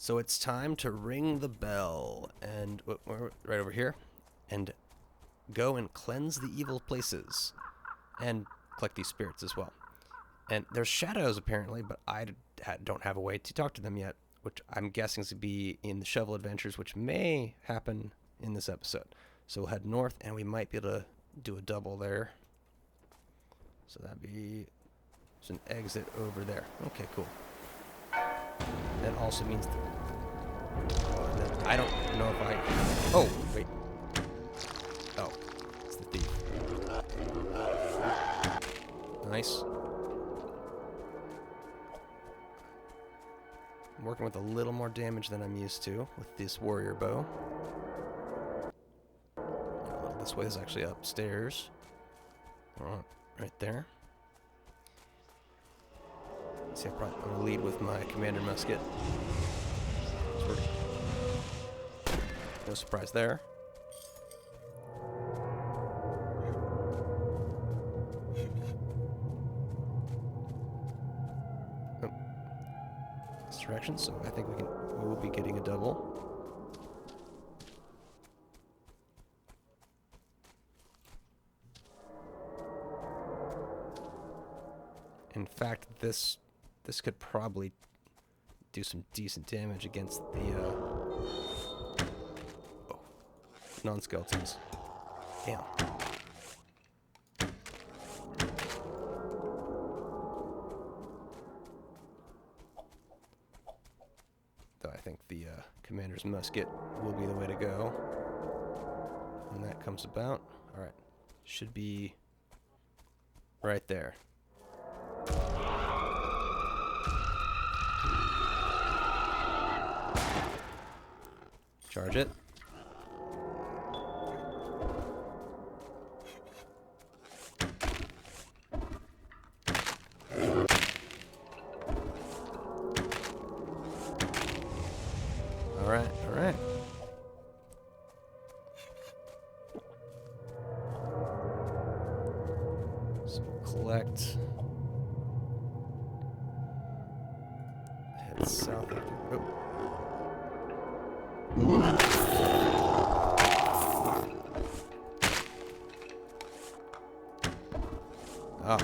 So it's time to ring the bell, and we're right over here, and go and cleanse the evil places, and collect these spirits as well. And there's shadows apparently, but I don't have a way to talk to them yet, which I'm guessing is to be in the shovel adventures, which may happen in this episode. So we'll head north, and we might be able to do a double there. So that'd be there's an exit over there. Okay, cool. That also means that I don't know if I... Oh, wait. Oh, it's the thief. Nice. I'm working with a little more damage than I'm used to with this warrior bow. This way is actually upstairs. Right there. See, I'm going to lead with my commander musket. No surprise there. Oh. This direction, so I think we will be getting a double. In fact, this could probably do some decent damage against the non-skeletons. Damn. Though I think the commander's musket will be the way to go when that comes about. All right, should be right there. Charge it. All right, all right. So collect. Head south. Oh. Ah.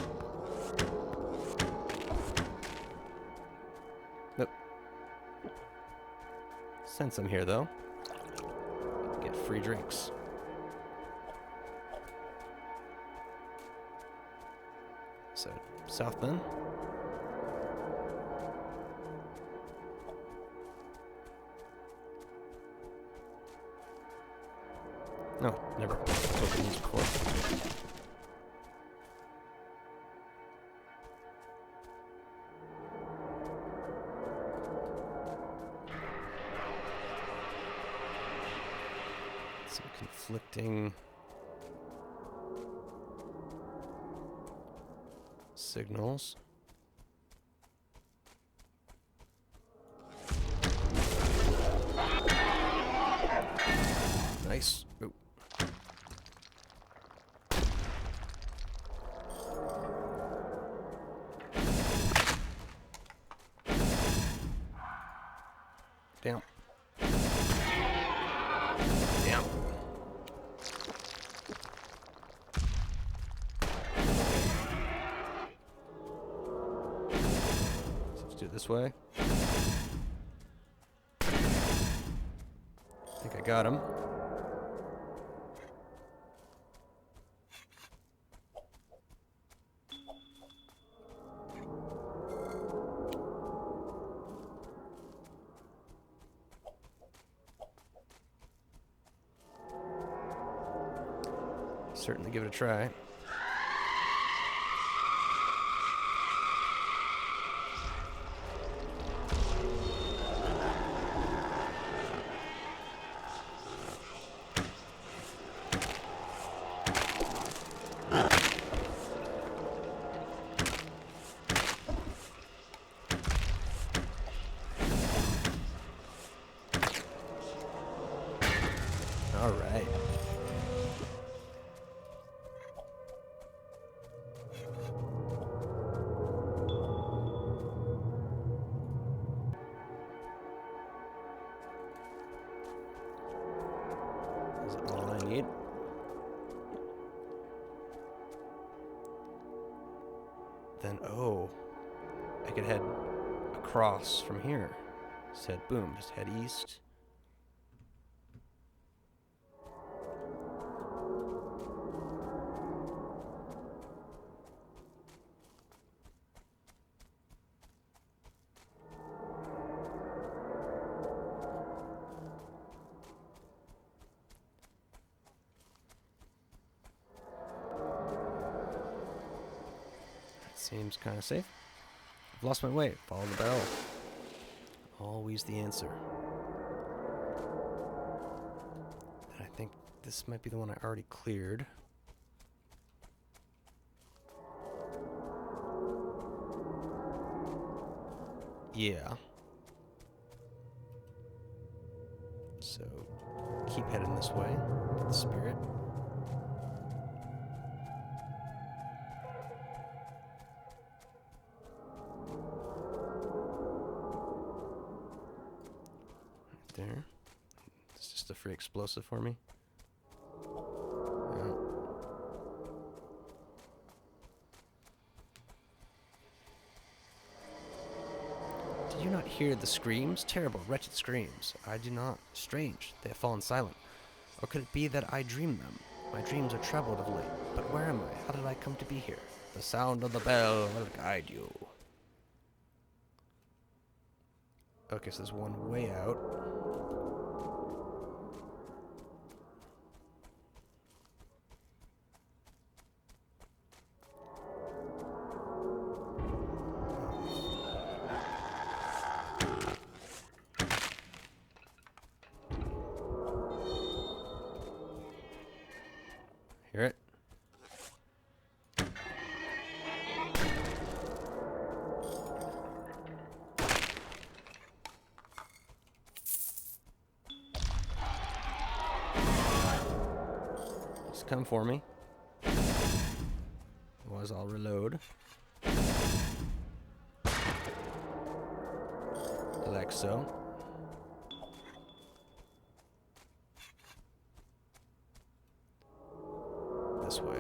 Nope. Since I'm here, though, get free drinks. So, south then. No, never spoken these before. Some conflicting signals. Nice. Ooh. Damn. Damn. Let's do it this way. I think I got him. Certainly give it a try. All right. then, oh, I could head across from here. Just head, boom, just head east. Seems kind of safe. I've lost my way. Follow the bell. Always the answer. And I think this might be the one I already cleared. Yeah. So, keep heading this way to the spirit. There. It's just a free explosive for me. Yeah. Did you not hear the screams? Terrible, wretched screams. I do not. Strange. They have fallen silent. Or could it be that I dreamed them? My dreams are troubled of late. But where am I? How did I come to be here? The sound of the bell will guide you. Okay, so there's one way out. Hear it? Just come for me. Otherwise, I'll reload. Like so. This way.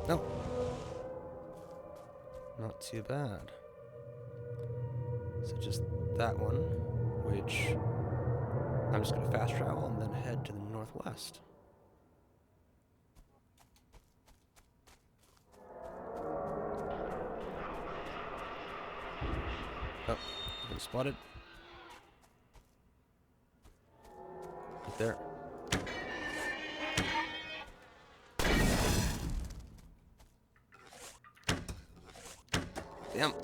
No. Not too bad. So just that one, which I'm just going to fast travel and then head to the northwest. Oh, been spotted. Right there. Damn.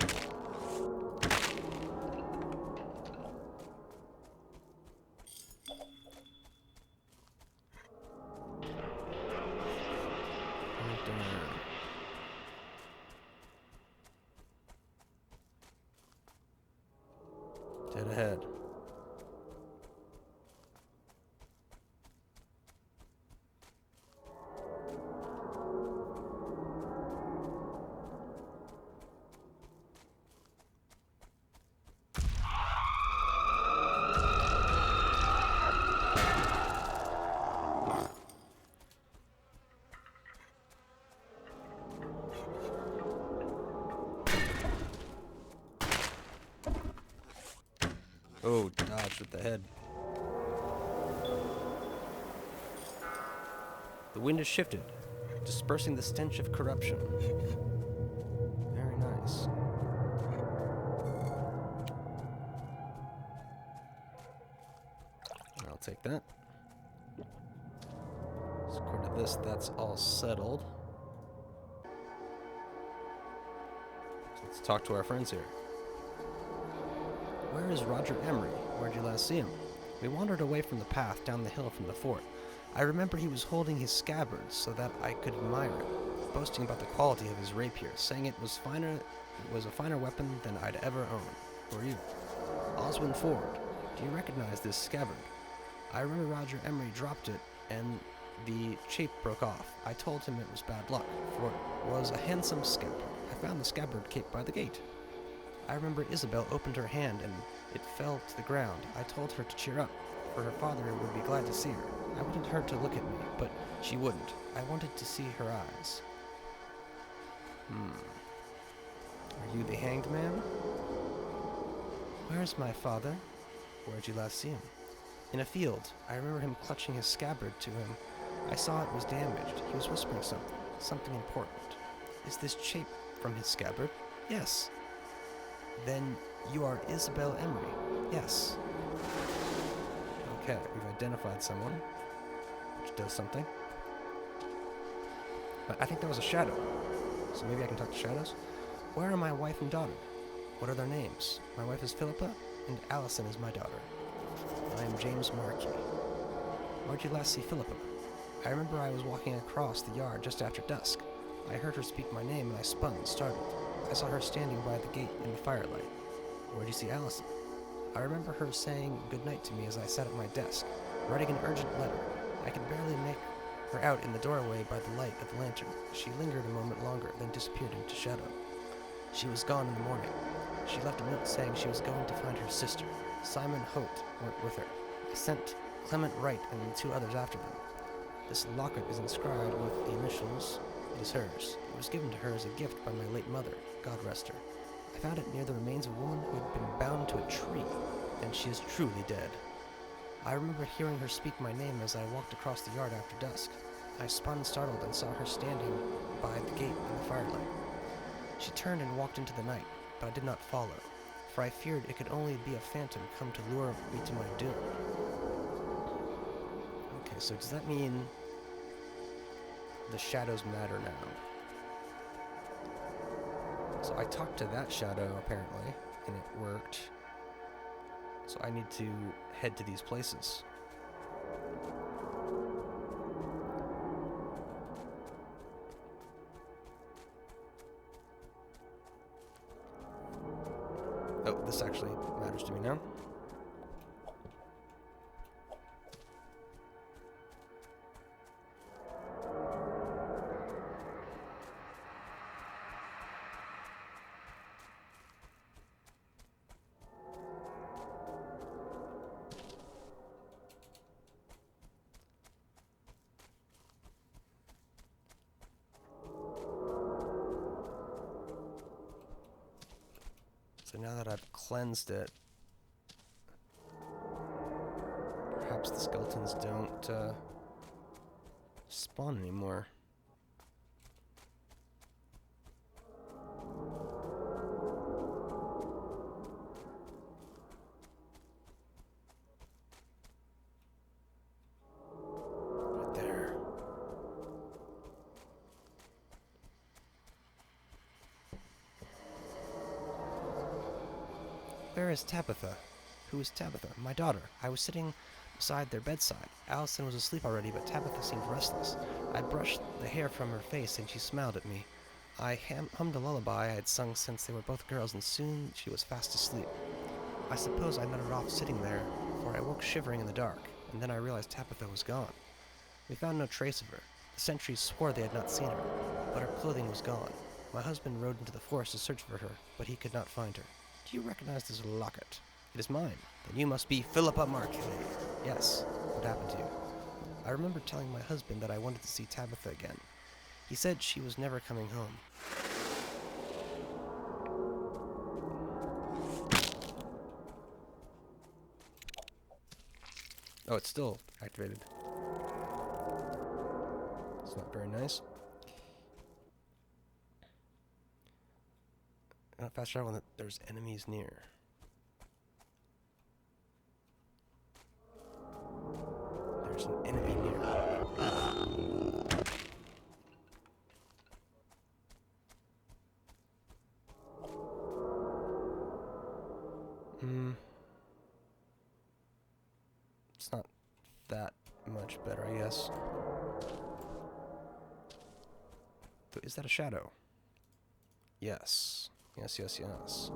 Dead ahead. Oh, dodged with the head. The wind has shifted, dispersing the stench of corruption. Very nice. I'll take that. So according to this, that's all settled. So let's talk to our friends here. Where is Roger Emery? Where'd you last see him? We wandered away from the path down the hill from the fort. I remember he was holding his scabbard so that I could admire it, boasting about the quality of his rapier, saying it was a finer weapon than I'd ever own. Who are you? Oswin Ford. Do you recognize this scabbard? I remember Roger Emery dropped it, and the shape broke off. I told him it was bad luck, for it was a handsome scabbard. I found the scabbard cape by the gate. I remember Isabel opened her hand, and it fell to the ground. I told her to cheer up, for her father would be glad to see her. I wanted her to look at me, but she wouldn't. I wanted to see her eyes. Are you the hanged man? Where's my father? Where'd you last see him? In a field. I remember him clutching his scabbard to him. I saw it was damaged. He was whispering something important. Is this shape from his scabbard? Yes. Then you are Isabel Emery? Yes. Okay, we've identified someone, which does something. But I think there was a shadow, so maybe I can talk to shadows? Where are my wife and daughter? What are their names? My wife is Philippa, and Allison is my daughter. I am James Markey. Where'd you last see Philippa? I remember I was walking across the yard just after dusk. I heard her speak my name, and I spun, startled. I saw her standing by the gate in the firelight. Where'd you see Allison? I remember her saying goodnight to me as I sat at my desk, writing an urgent letter. I could barely make her out in the doorway by the light of the lantern. She lingered a moment longer, then disappeared into shadow. She was gone in the morning. She left a note saying she was going to find her sister. Simon Holt went with her. I sent Clement Wright and the 2 others after them. This locket is inscribed with the initials. It is hers. It was given to her as a gift by my late mother, God rest her. I found it near the remains of a woman who had been bound to a tree, and she is truly dead. I remember hearing her speak my name as I walked across the yard after dusk. I spun startled and saw her standing by the gate in the firelight. She turned and walked into the night, but I did not follow, for I feared it could only be a phantom come to lure me to my doom. Okay, so does that mean the shadows matter now? So I talked to that shadow, apparently, and it worked. So I need to head to these places. Oh, this actually matters to me now. So now that I've cleansed it, perhaps the skeletons don't spawn anymore. Right there. Where is Tabitha? Who is Tabitha? My daughter. I was sitting beside their bedside. Allison was asleep already, but Tabitha seemed restless. I brushed the hair from her face, and she smiled at me. I hummed a lullaby I had sung since they were both girls, and soon she was fast asleep. I suppose I nodded off sitting there, for I woke shivering in the dark, and then I realized Tabitha was gone. We found no trace of her. The sentries swore they had not seen her, but her clothing was gone. My husband rode into the forest to search for her, but he could not find her. Do you recognize this locket? It is mine. Then you must be Philippa Markey. Yes. What happened to you? I remember telling my husband that I wanted to see Tabitha again. He said she was never coming home. Oh, it's still activated. It's not very nice. Fast travel when there's enemies near. There's an enemy near. It's not that much better, I guess. Is that a shadow? Yes. Yes, yes, yes.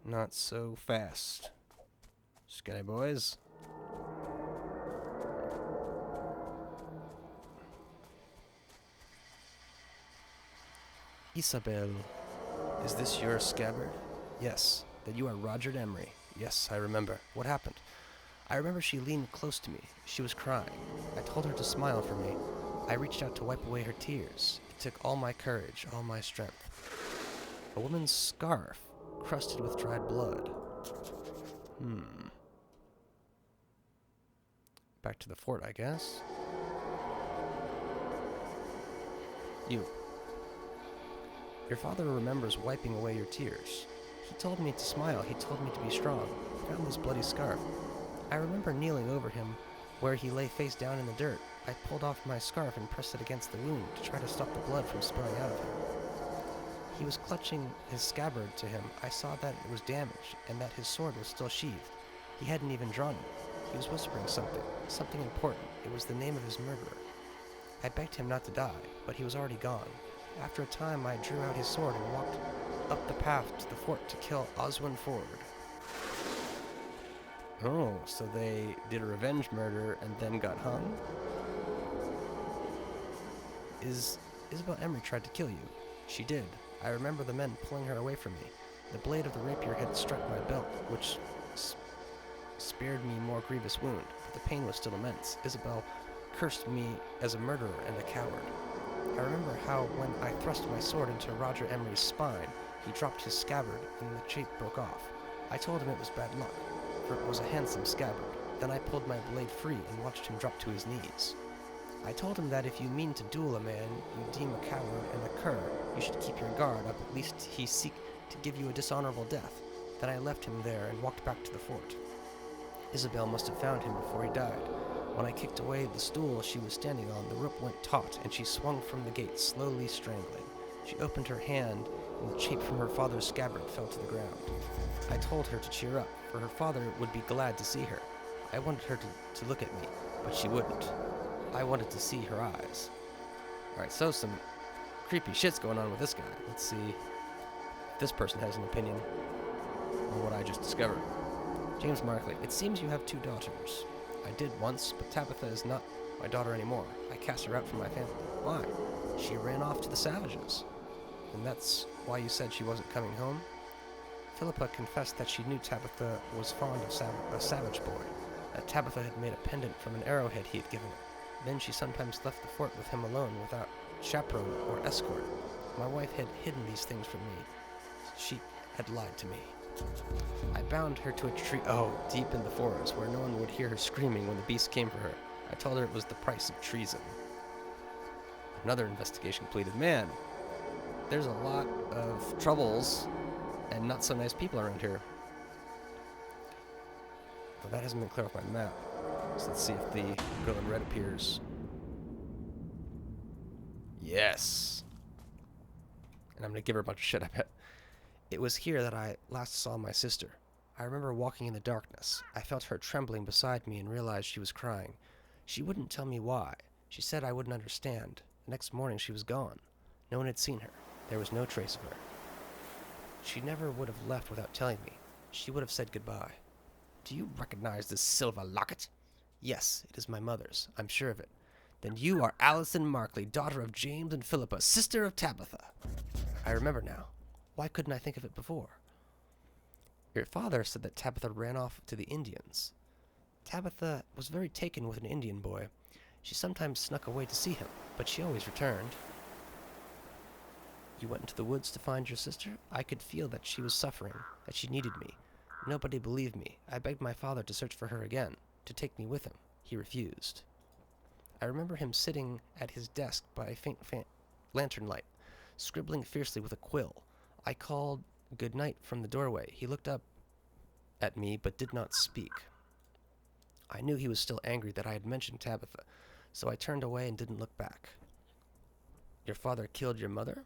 Not so fast. Skinny boys. Isabel, is this your scabbard? Yes. Then you are Roger Emery. Yes, I remember. What happened? I remember she leaned close to me. She was crying. I told her to smile for me. I reached out to wipe away her tears. It took all my courage, all my strength. A woman's scarf, crusted with dried blood. Back to the fort, I guess. You. Your father remembers wiping away your tears. He told me to smile. He told me to be strong. I found this bloody scarf. I remember kneeling over him where he lay face down in the dirt. I pulled off my scarf and pressed it against the wound to try to stop the blood from spilling out of him. He was clutching his scabbard to him. I saw that it was damaged and that his sword was still sheathed. He hadn't even drawn it. He was whispering something important. It was the name of his murderer. I begged him not to die, but he was already gone. After a time, I drew out his sword and walked up the path to the fort to kill Oswin Ford. Oh, so they did a revenge murder and then got hung? Isabel Emery tried to kill you. She did. I remember the men pulling her away from me. The blade of the rapier had struck my belt, which spared me more grievous wound, but the pain was still immense. Isabel cursed me as a murderer and a coward. I remember how when I thrust my sword into Roger Emery's spine, he dropped his scabbard and the shape broke off. I told him it was bad luck, for it was a handsome scabbard. Then I pulled my blade free and watched him drop to his knees. I told him that if you mean to duel a man you deem a coward and a cur, you should keep your guard up, at least he seek to give you a dishonorable death. Then I left him there and walked back to the fort. Isabel must have found him before he died. When I kicked away the stool she was standing on, the rope went taut, and she swung from the gate, slowly strangling. She opened her hand, and the shape from her father's scabbard fell to the ground. I told her to cheer up, for her father would be glad to see her. I wanted her to look at me, but she wouldn't. I wanted to see her eyes. Alright, so some creepy shit's going on with this guy. Let's see if this person has an opinion on what I just discovered. James Markley, it seems you have 2 daughters. I did once, but Tabitha is not my daughter anymore. I cast her out from my family. Why? She ran off to the savages. And that's why you said she wasn't coming home? Philippa confessed that she knew Tabitha was fond of a savage boy, that Tabitha had made a pendant from an arrowhead he had given her. Then she sometimes left the fort with him alone without chaperone or escort. My wife had hidden these things from me. She had lied to me. I bound her to a tree, deep in the forest, where no one would hear her screaming when the beast came for her. I told her it was the price of treason. Another investigation completed. Man, there's a lot of troubles and not so nice people around here. But that hasn't been clear off my map. So let's see if the girl in red appears. Yes. And I'm going to give her a bunch of shit, I bet. It was here that I last saw my sister. I remember walking in the darkness. I felt her trembling beside me and realized she was crying. She wouldn't tell me why. She said I wouldn't understand. The next morning she was gone. No one had seen her. There was no trace of her. She never would have left without telling me. She would have said goodbye. Do you recognize this silver locket? Yes, it is my mother's. I'm sure of it. Then you are Allison Markley, daughter of James and Philippa, sister of Tabitha. I remember now. Why couldn't I think of it before? Your father said that Tabitha ran off to the Indians. Tabitha was very taken with an Indian boy. She sometimes snuck away to see him, but she always returned. You went into the woods to find your sister? I could feel that she was suffering, that she needed me. Nobody believed me. I begged my father to search for her again, to take me with him. He refused. I remember him sitting at his desk by a faint lantern light, scribbling fiercely with a quill. I called good night from the doorway. He looked up at me but did not speak. I knew he was still angry that I had mentioned Tabitha, so I turned away and didn't look back. Your father killed your mother?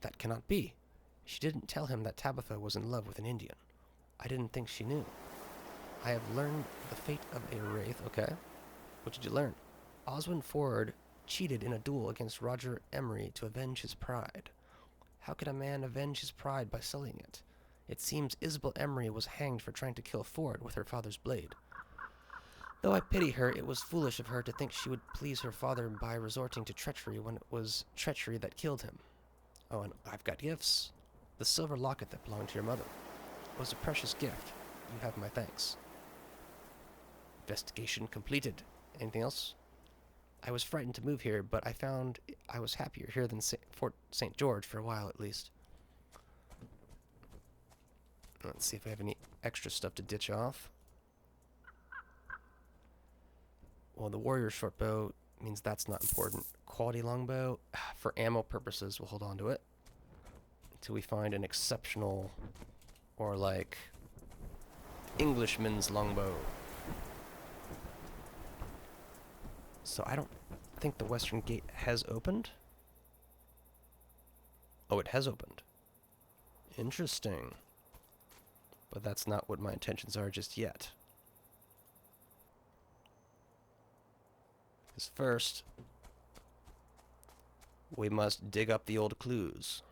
That cannot be. She didn't tell him that Tabitha was in love with an Indian. I didn't think she knew. I have learned the fate of a wraith. Okay. What did you learn? Oswin Ford cheated in a duel against Roger Emery to avenge his pride. How could a man avenge his pride by selling it? It seems Isabel Emery was hanged for trying to kill Ford with her father's blade. Though I pity her, it was foolish of her to think she would please her father by resorting to treachery when it was treachery that killed him. Oh, and I've got gifts. The silver locket that belonged to your mother. It was a precious gift. You have my thanks. Investigation completed. Anything else? I was frightened to move here, but I found I was happier here than Fort St. George for a while at least. Let's see if we have any extra stuff to ditch off. Well, the warrior short bow means that's not important. Quality longbow, for ammo purposes, we'll hold on to it until we find an exceptional or like Englishman's longbow. So I don't think the western gate has opened. Oh, it has opened. Interesting. But that's not what my intentions are just yet. Because first, we must dig up the old clues.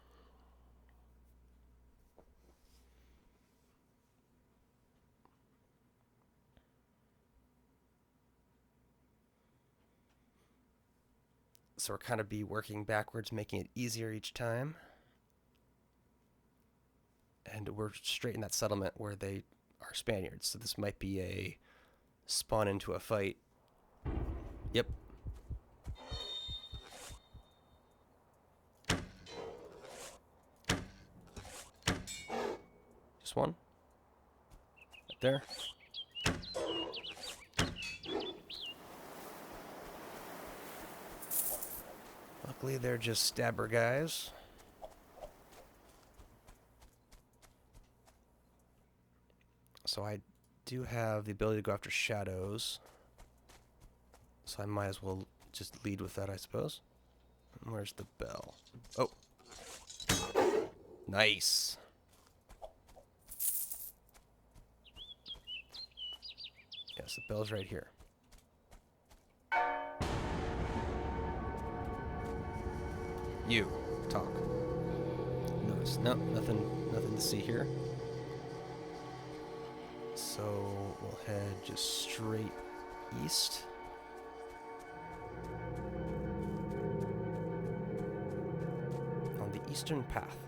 So we're kind of be working backwards, making it easier each time. And we're straight in that settlement where they are Spaniards. So this might be a spawn into a fight. Yep. Just one. Right there. Luckily, they're just stabber guys. So I do have the ability to go after shadows. So I might as well just lead with that, I suppose. And where's the bell? Oh. Nice. Yes, the bell's right here. You, talk. Lewis. No, nothing to see here. So we'll head just straight east. On the eastern path.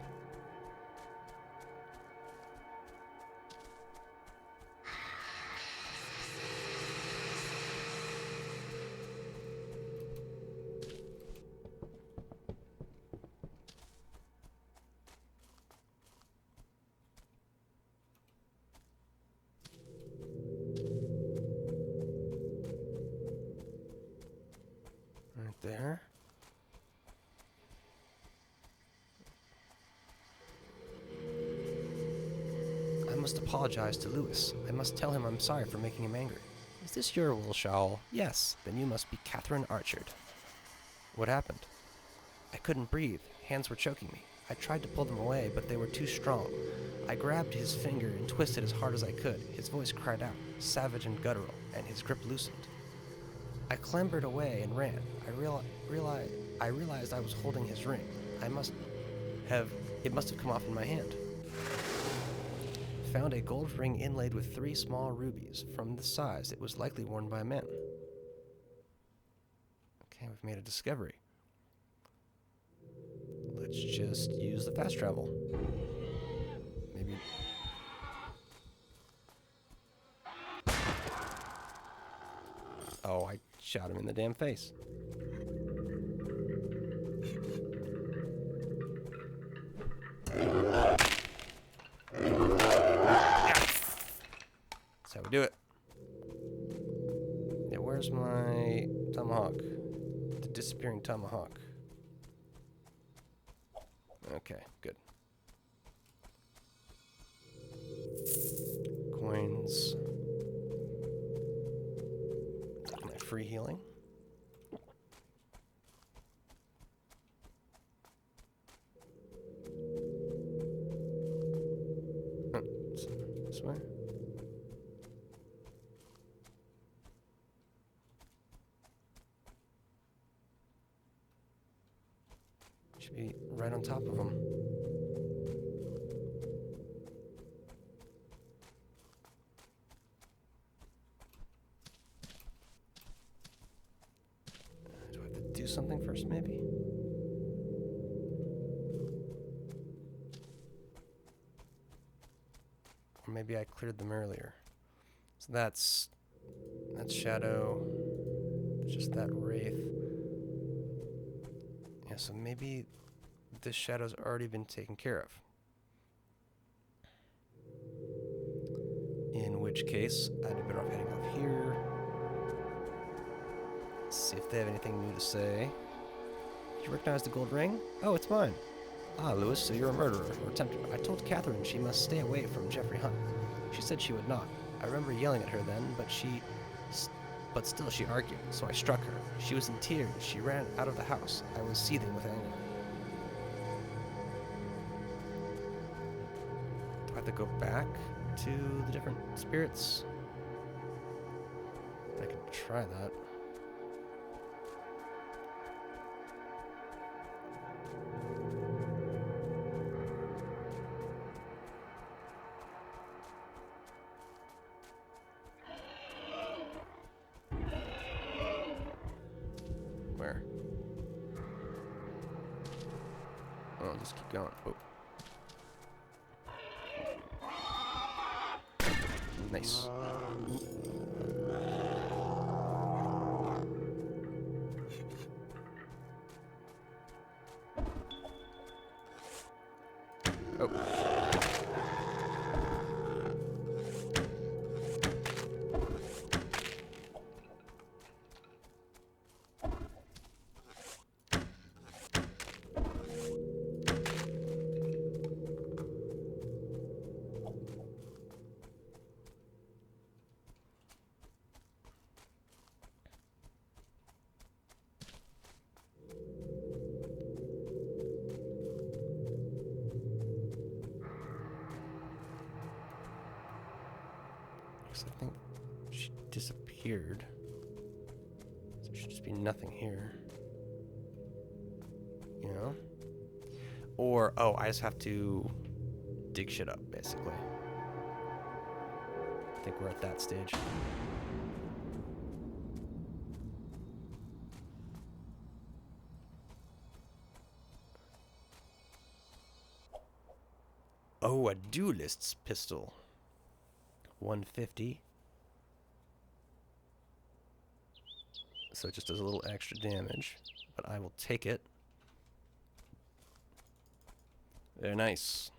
Right there. I must apologize to Lewis. I must tell him I'm sorry for making him angry. Is this your wool shawl? Yes. Then you must be Catherine Archard. What happened? I couldn't breathe. Hands were choking me. I tried to pull them away, but they were too strong. I grabbed his finger and twisted as hard as I could. His voice cried out, savage and guttural, and his grip loosened. I clambered away and ran. I realized I was holding his ring. It must have come off in my hand. Found a gold ring inlaid with 3 small rubies. From the size, it was likely worn by a man. Okay, we've made a discovery. Let's just use the fast travel. Maybe. Oh, I shot him in the damn face. That's how we do it. Yeah, where's my tomahawk? disappearing tomahawk. Okay, good. Coins. Take my free healing. Oh, this way. Should be right on top of them. Do I have to do something first, maybe? Or maybe I cleared them earlier. So that's shadow. It's just that wraith. Yeah, so maybe this shadow's already been taken care of. In which case, I'd be better off heading off here. See if they have anything new to say. Did you recognize the gold ring? Oh, it's mine. Ah, Lewis, so you're a murderer, or attempted. I told Catherine she must stay away from Jeffrey Hunt. She said she would not. I remember yelling at her then, but still she argued, so I struck her. She was in tears. She ran out of the house. I was seething with anger. Do I have to go back to the different spirits? I can try that. Where? Oh, I'll just keep going. Oh. Nice. Oh. I think she disappeared. So there should just be nothing here. You know? Or, oh, I just have to dig shit up, basically. I think we're at that stage. Oh, a duelist's pistol. 150. So it just does a little extra damage, but I will take it. Very nice.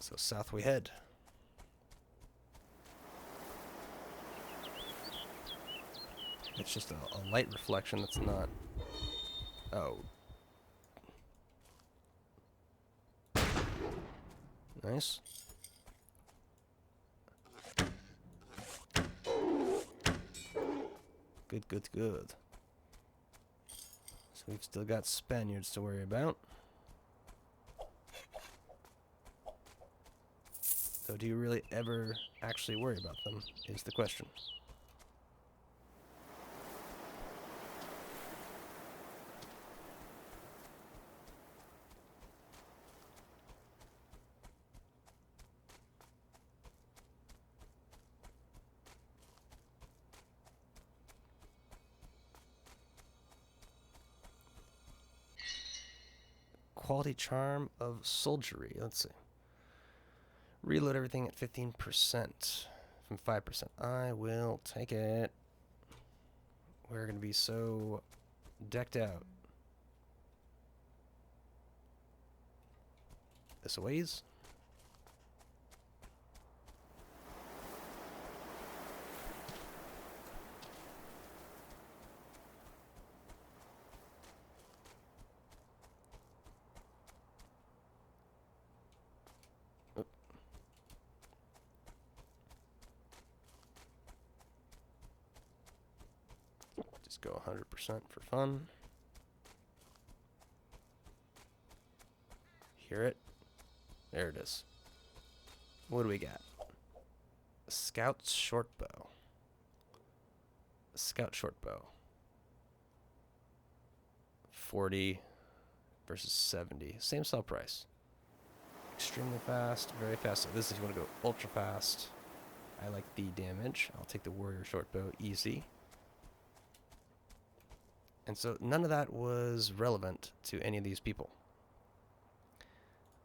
So south we head. It's just a light reflection that's not... Oh. Nice. Good, good, good. So we've still got Spaniards to worry about. So do you really ever actually worry about them, is the question. Quality charm of soldiery. Let's see. Reload everything at 15% from 5%. I will take it. We're going to be so decked out. This a ways. go 100% for fun. Hear it? There it is. What do we got? Scout's short bow. Scout short bow. 40 versus 70. Same sell price. Extremely fast, very fast. So this is if you want to go ultra fast. I like the damage. I'll take the warrior short bow easy. And so none of that was relevant to any of these people.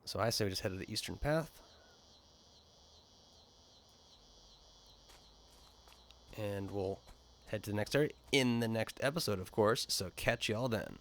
So I say we just head to the eastern path. And we'll head to the next area in the next episode, of course. So catch y'all then.